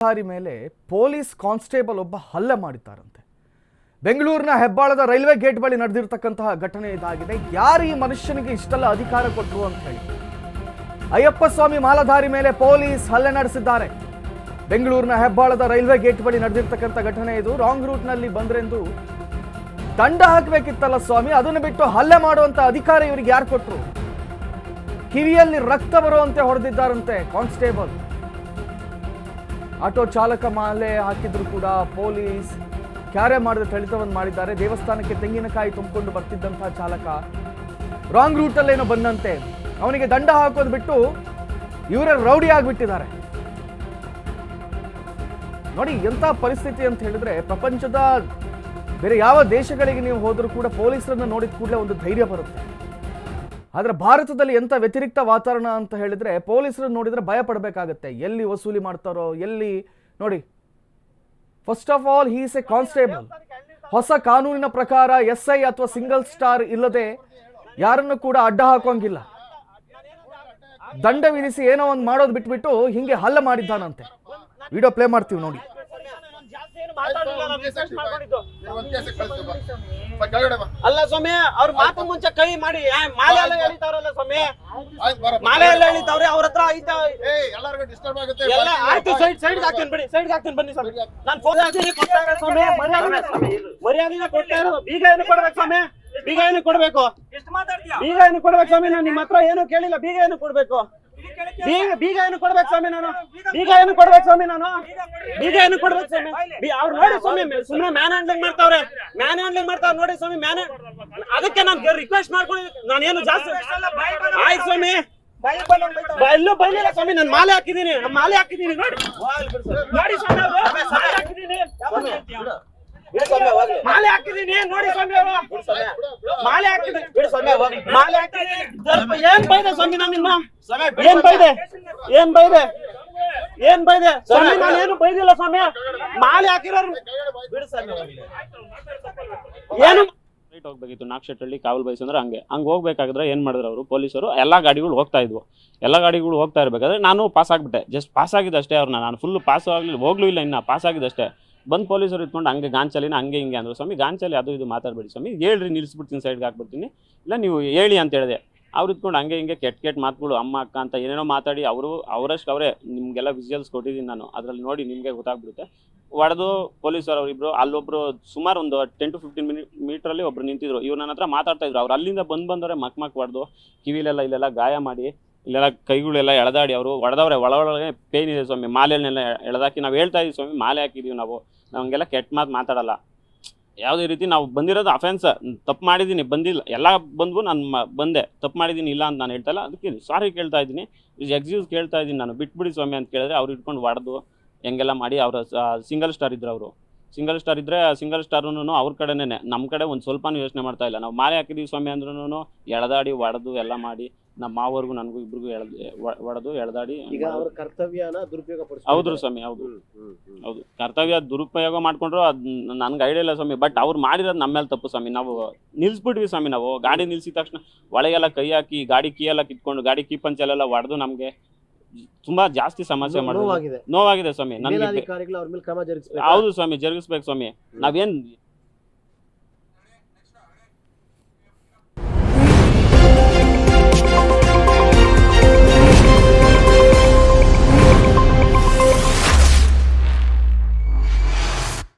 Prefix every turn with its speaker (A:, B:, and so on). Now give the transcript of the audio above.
A: ಮಾಲಧಾರಿ ಮೇಲೆ police constable ಒಬ್ಬ ಹಲ್ಲೆ ಮಾಡಿದ್ದಾರಂತೆ. ಬೆಂಗಳೂರಿನ ಹೆಬ್ಬಾಳದ ರೈಲ್ವೆ ಗೇಟ್ ಬಳಿ ನಡೆದಿರತಕ್ಕಂತಹ ಘಟನೆ ಇದಾಗಿದೆ. ಯಾರು ಈ ಮನುಷ್ಯನಿಗೆ ಇಷ್ಟೆಲ್ಲ ಅಧಿಕಾರ ಕೊಟ್ಟರು ಅಂತ ಹೇಳಿ ಅಯ್ಯಪ್ಪ ಸ್ವಾಮಿ ಮಾಲಧಾರಿ ಮೇಲೆ ಪೊಲೀಸ್ ಹಲ್ಲೆ ನಡೆಸಿದ್ದಾರೆ. ಬೆಂಗಳೂರಿನ ಹೆಬ್ಬಾಳದ ರೈಲ್ವೆ ಗೇಟ್ ಬಳಿ ನಡೆದಿರತಕ್ಕಂಥ ಘಟನೆ ಇದು. ರಾಂಗ್ ರೂಟ್ ನಲ್ಲಿ ಬಂದ್ರೆಂದು ದಂಡ ಹಾಕಬೇಕಿತ್ತಲ್ಲ ಸ್ವಾಮಿ, ಅದನ್ನು ಬಿಟ್ಟು ಹಲ್ಲೆ ಮಾಡುವಂತ ಅಧಿಕಾರ ಇವರಿಗೆ ಯಾರು ಕೊಟ್ಟರು? ಕಿವಿಯಲ್ಲಿ ರಕ್ತ ಬರುವಂತೆ ಹೊಡೆದಿದ್ದಾರಂತೆ ಕಾನ್ಸ್ಟೇಬಲ್. ಆಟೋ ಚಾಲಕ ಮಾಲೆ ಹಾಕಿದ್ರು ಕೂಡ ಪೊಲೀಸ್ ಕ್ಯಾರೆ ಮಾಡದೆ ಥಳಿತವನ್ನು ಮಾಡಿದ್ದಾರೆ. ದೇವಸ್ಥಾನಕ್ಕೆ ತೆಂಗಿನಕಾಯಿ ತುಂಬಿಕೊಂಡು ಬರ್ತಿದ್ದಂತಹ ಚಾಲಕ ರಾಂಗ್ ರೂಟಲ್ಲೇನೋ ಬಂದಂತೆ ಅವನಿಗೆ ದಂಡ ಹಾಕೋದು ಬಿಟ್ಟು ಇವರೇ ರೌಡಿ ಆಗಿಬಿಟ್ಟಿದ್ದಾರೆ. ನೋಡಿ ಎಂಥ ಪರಿಸ್ಥಿತಿ ಅಂತ ಹೇಳಿದ್ರೆ, ಪ್ರಪಂಚದ ಬೇರೆ ಯಾವ ದೇಶಗಳಿಗೆ ನೀವು ಹೋದರೂ ಕೂಡ ಪೊಲೀಸರನ್ನು ನೋಡಿದ ಕೂಡಲೇ ಒಂದು ಧೈರ್ಯ ಬರುತ್ತೆ. ಆದರೆ ಭಾರತದಲ್ಲಿ ಎಂಥ ವ್ಯತಿರಿಕ್ತ ವಾತಾವರಣ ಅಂತ ಹೇಳಿದ್ರೆ, ಪೊಲೀಸರನ್ನು ನೋಡಿದ್ರೆ ಭಯ ಪಡಬೇಕಾಗತ್ತೆ. ಎಲ್ಲಿ ವಸೂಲಿ ಮಾಡ್ತಾರೋ, ಎಲ್ಲಿ ನೋಡಿ. First of all he is A constable. ಹೊಸ ಕಾನೂನಿನ ಪ್ರಕಾರ SI ಅಥವಾ ಸಿಂಗಲ್ ಸ್ಟಾರ್ ಇಲ್ಲದೆ ಯಾರನ್ನು ಕೂಡ ಅಡ್ಡ ಹಾಕೋಂಗಿಲ್ಲ. ದಂಡ ವಿಧಿಸಿ ಏನೋ ಒಂದು ಮಾಡೋದು ಬಿಟ್ಬಿಟ್ಟು ಹಿಂಗೆ ಹಲ್ಲೆ ಮಾಡಿದ್ದಾನಂತೆ. ವಿಡಿಯೋ ಪ್ಲೇ ಮಾಡ್ತೀವಿ ನೋಡಿ.
B: ಅಲ್ಲ ಸ್ವಾಮಿ, ಅವ್ರ ಮಾತು ಮುಂಚೆ ಕೈ ಮಾಡಿ ಮಾಲೆ ಎಲ್ಲ ಎಳಿತಾವ್ರಲ್ಲ ಸ್ವಾಮಿ, ಮಾಲೆ ಎಲ್ಲ ಎಳಿತಾವ್ರೆ. ಅವ್ರ ಹತ್ರ ಎಲ್ಲರಿಗೂ ಡಿಸ್ಟರ್ಬ್ ಆಗುತ್ತೆ. ಎಲ್ಲ ಆಯ್ತು, ಸೈಡ್ ಹಾಕ್ತೀನಿ ಬಿಡಿ, ಸೈಡ್ ಹಾಕ್ತೀನಿ ಬನ್ನಿ ಸ್ವಾಮಿ. ನಾನು ಫೋನ್ ಹಾಕ್ತೀನಿ, ಕೊಡ್ತಾ ಇರೋ ಸ್ವಾಮಿ, ಮರ್ಯಾದೆನ ಕೊಡ್ತಾ ಇರೋದು. ಬೀಗ ಏನು ಕೊಡ್ಬೇಕು ಸ್ವಾಮಿ? ಬೀಗ ಏನು ಕೊಡ್ಬೇಕು? ಬೀಗ ಏನು ಕೊಡ್ಬೇಕು ಸ್ವಾಮಿ? ನಾನು ನಿಮ್ಮ ಹತ್ರ ಏನು ಕೇಳಿಲ್ಲ. ಬೀಗ ಏನು ಕೊಡ್ಬೇಕು? ಬೀಗ ಏನು ಕೊಡ್ಬೇಕು ಸ್ವಾಮಿ? ನಾನು ಬೀಗ ಏನು ಕೊಡ್ಬೇಕು ಸ್ವಾಮಿ? ನಾನು ಬೀಗ ಏನು ಕೊಡ್ಬೇಕು ಸ್ವಾಮಿ? ಅವ್ರು ನೋಡಿ ಸ್ವಾಮಿ, ಸುಮ್ಮನೆ ಮ್ಯಾನ್ ಹ್ಯಾಂಡ್ಲಿಂಗ್ ಮಾಡ್ತಾವ್ರೆ, ಮ್ಯಾನ್ ಹ್ಯಾಂಡ್ಲಿಂಗ್ ಮಾಡ್ತಾವ್ರೆ ನೋಡಿ ಸ್ವಾಮಿ. ಅದಕ್ಕೆ ನಾನು ರಿಕ್ವೆಸ್ಟ್ ಮಾಡ್ಕೊಂಡಿದ್ದೀನಿ. ನಾನೇನು ಜಾಸ್ತಿ ಆಯ್ತು ಸ್ವಾಮಿ, ಎಲ್ಲೂ ಬೈಲಿಲ್ಲ ಸ್ವಾಮಿ. ನಾನು ಮಾಲೆ ಹಾಕಿದ್ದೀನಿ, ಮಾಲೆ ಹಾಕಿದ್ದೀನಿ ನೋಡಿ ನೋಡಿ ಸ್ವಾಮಿ, ಮಾಲೆ ಹಾಕಿದ್ದೀನಿ, ಮಾಲೆ ಹಾಕಿದ್ದೀನಿ ನೋಡಿ ಸ್ವಾಮಿ. ಮಾಲೆ ಹಾಕಿದ್ದೀನಿ, ಮಾಲೆ ಹಾಕಿದ್ದೀನಿ. ಏನ್ ಬೈದೆ ಸ್ವಾಮಿ? ನನ್ನಿಂದ ಏನ್ ಬೈದೆ? ಏನ್ ಬೈದೆ? ಏನ್ ಬೈದೆ ಸ್ವಾಮಿ? ನಾನು ಏನು ಬೈದಿಲ್ಲ ಸ್ವಾಮಿ. ಮಾಲೆ ಹಾಕಿರೋರು ಏನು ಹೋಗ್ಬೇಕಿತ್ತು. ನಾಗಶೆಟ್ಟಳ್ಳಿ ಕಾವಲ್ ಬೈಸ್ ಅಂದ್ರೆ ಹಂಗೆ ಹೋಗ್ಬೇಕಾದ್ರೆ ಏನ್ ಮಾಡಿದ್ರು ಅವರು ಪೊಲೀಸರು? ಎಲ್ಲಾ ಗಾಡಿಗಳು ಹೋಗ್ತಾ ಇದ್ವು. ಎಲ್ಲಾ ಗಾಡಿಗಳು ಹೋಗ್ತಾ ಇರ್ಬೇಕಾದ್ರೆ ನಾನು ಪಾಸ್ ಆಗ್ಬಿಟ್ಟೆ. ಜಸ್ಟ್ ಪಾಸ್ ಆಗಿದ್ದಷ್ಟೇ. ಅವ್ರನ್ನ ನಾನು ಫುಲ್ ಪಾಸ್ ಆಗ್ಲಿಲ್ಲ, ಹೋಗ್ಲೂ ಇಲ್ಲ, ಇನ್ನ ಪಾಸ್ ಆಗಿದ್ದಷ್ಟೇ. ಬಂದು ಪೊಲೀಸರು ಇಟ್ಕೊಂಡು ಹಂಗೆ ಗಾಂಚಲಿನ ಹಂಗೆ ಹಿಂಗೆ ಅಂದರು. ಸ್ವಾಮಿ ಗಾಂಚಲಿ ಅದು ಇದು ಮಾತಾಡ್ಬೇಡಿ ಸ್ವಾಮಿ, ಹೇಳ್ರಿ, ನಿಲ್ಲಿಸ್ಬಿಡ್ತೀನಿ, ಸೈಡ್ಗೆ ಹಾಕ್ಬಿಡ್ತೀನಿ, ಇಲ್ಲ ನೀವು ಹೇಳಿ ಅಂತ ಹೇಳಿದೆ. ಅವ್ರು ಇಟ್ಕೊಂಡು ಹಂಗೆ ಹಿಂಗೆ ಕೆಟ್ಟ ಮಾತುಗಳು, ಅಮ್ಮ ಅಕ್ಕ ಅಂತ ಏನೇನೋ ಮಾತಾಡಿ ಅವರಷ್ಟು ಅವರೇ ನಿಮಗೆಲ್ಲ ವಿಜುವಲ್ಸ್ ಕೊಟ್ಟಿದ್ದೀನಿ ನಾನು, ಅದರಲ್ಲಿ ನೋಡಿ ನಿಮಗೆ ಗೊತ್ತಾಗ್ಬಿಡುತ್ತೆ. ಹೊಡೆದು ಪೊಲೀಸರು ಅವರಿಬ್ರು, ಅಲ್ಲೊಬ್ರು ಸುಮಾರು ಒಂದು 10 to 15 ಮೀಟ್ರಲ್ಲಿ ಒಬ್ರು ನಿಂತಿದ್ರು. ಇವ್ರು ನನ್ನ ಹತ್ರ ಮಾತಾಡ್ತಾ ಇದ್ರು. ಅವ್ರು ಅಲ್ಲಿಂದ ಬಂದವರೆ ಮಕ್ ಹೊಡೆದು ಕಿವಿಲೆಲ್ಲ ಇಲ್ಲೆಲ್ಲ ಗಾಯ ಮಾಡಿ, ಇಲ್ಲೆಲ್ಲ ಕೈಗಳೆಲ್ಲ ಎಳೆದಾಡಿ ಅವರು ಹೊಡೆದವ್ರೆ. ಒಳಗೆ ಪೇನ್ ಇದೆ ಸ್ವಾಮಿ. ಮಾಲೆಯನ್ನೆಲ್ಲ ಎಳೆದಾಕಿ ನಾವು ಹೇಳ್ತಾ ಇದೀವಿ ಸ್ವಾಮಿ, ಮಾಲೆ ಹಾಕಿದೀವಿ ನಾವು, ನಮಗೆಲ್ಲ ಕೆಟ್ಟ ಮಾತು ಮಾತಾಡಲ್ಲ. ಯಾವುದೇ ರೀತಿ ನಾವು ಬಂದಿರೋದು ಅಫೆನ್ಸ್, ತಪ್ಪು ಮಾಡಿದ್ದೀನಿ, ಬಂದಿಲ್ಲ, ಎಲ್ಲ ಬಂದ್ವು, ನಾನು ಬಂದೆ, ತಪ್ಪು ಮಾಡಿದ್ದೀನಿ ಇಲ್ಲ ಅಂತ ನಾನು ಹೇಳ್ತಾ ಇಲ್ಲ. ಅದಕ್ಕೆ ಸಾರಿ ಕೇಳ್ತಾ ಇದ್ದೀನಿ, ಎಕ್ಸ್ಕ್ಯೂಸ್ ಕೇಳ್ತಾ ಇದ್ದೀನಿ ನಾನು, ಬಿಟ್ಬಿಡಿ ಸ್ವಾಮಿ ಅಂತ ಕೇಳಿದ್ರೆ ಅವ್ರು ಇಟ್ಕೊಂಡು ಹೊಡೆದು ಹೆಂಗೆಲ್ಲ ಮಾಡಿ. ಅವರ ಸಿಂಗಲ್ ಸ್ಟಾರ್ ಇದ್ರು, ಅವರು ಸಿಂಗಲ್ ಸ್ಟಾರ್ ಇದ್ದರೆ ಸಿಂಗಲ್ ಸ್ಟಾರ್ನು ಅವ್ರ ಕಡೆನೇ, ನಮ್ಮ ಕಡೆ ಒಂದು ಸ್ವಲ್ಪನೂ ಯೋಚನೆ ಮಾಡ್ತಾ ಇಲ್ಲ. ನಾವು ಮಾಲೆ ಹಾಕಿದೀವಿ ಸ್ವಾಮಿ ಅಂದ್ರೂ ಎಳೆದಾಡಿ ಹೊಡೆದು ಎಲ್ಲ ಮಾಡಿ, ನಮ್ಮ ಮಾವರ್ಗೂ ನನಗೂ ಇಬ್ರಿಗೂ ಹೊಡೆದು ಎಳೆದಾಡಿ. ಈಗ ಅವ್ರ ಕರ್ತವ್ಯನ ದುರುಪಯೋಗ ಪಡಿಸ್ತಾರೆ. ಹೌದು ಸ್ವಾಮಿ, ಹೌದು ಹೌದು, ಕರ್ತವ್ಯ ದುರುಪಯೋಗ ಮಾಡ್ಕೊಂಡ್ರು ಅದು ನನ್ಗೆ ಐಡಿಯಾ ಇಲ್ಲ ಸ್ವಾಮಿ. ಬಟ್ ಅವ್ರು ಮಾಡಿರೋದು ನಮ್ಮ ಮೇಲೆ ತಪ್ಪು ಸ್ವಾಮಿ. ನಾವು ನಿಲ್ಸ್ಬಿಟ್ವಿ ಸ್ವಾಮಿ. ನಾವು ಗಾಡಿ ನಿಲ್ಸಿದ ತಕ್ಷಣ ಒಳಗೆಲ್ಲ ಕೈ ಹಾಕಿ, ಗಾಡಿ ಕೀ ಎಲ್ಲ ಕಿತ್ಕೊಂಡು, ಗಾಡಿ ಕೀ ಪಂಚೆಲ್ಲ ಹೊಡೆದು ನಮಗೆ ತುಂಬಾ ಜಾಸ್ತಿ ಸಮಸ್ಯೆ ನೋವಾಗಿದೆ ಸ್ವಾಮಿ. ನನಗೆ ಹೌದು ಸ್ವಾಮಿ, ಜರುಗಿಸ್ಬೇಕು ಸ್ವಾಮಿ. ನಾವೇನ್